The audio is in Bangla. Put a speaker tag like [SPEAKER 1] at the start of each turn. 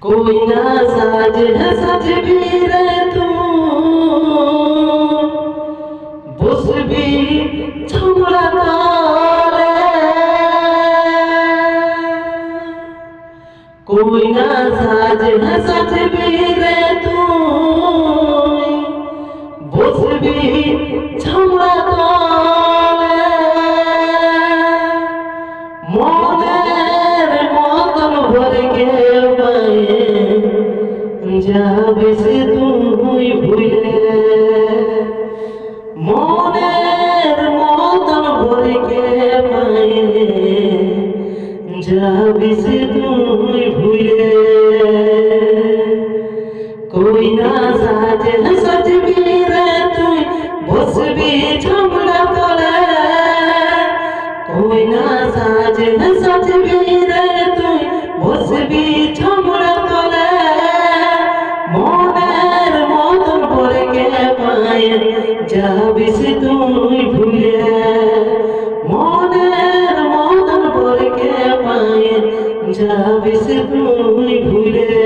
[SPEAKER 1] कोई ना साज है सज भी रे तू बुस भी छुड़ा ताले कोई ना साज है सज भी रे तू बुस भी छुड़ा ताले मोनेर मोतन भर के যাবে সে তুই ভুলে মনের মতন ভরকে পায়ে যাবে সে তুই ভুলে कोई ना সাজে সাজবি রে তুই বসবি ঝামলা তলে कोई ना সাজে সাজবি রে তুই বসবি ঝামলা তলে মনের মতন ভরকে পায়ে যাবি সে তুই ভুলে মনের মতন ভরকে পায়ে যাবি সে তুই ভুলে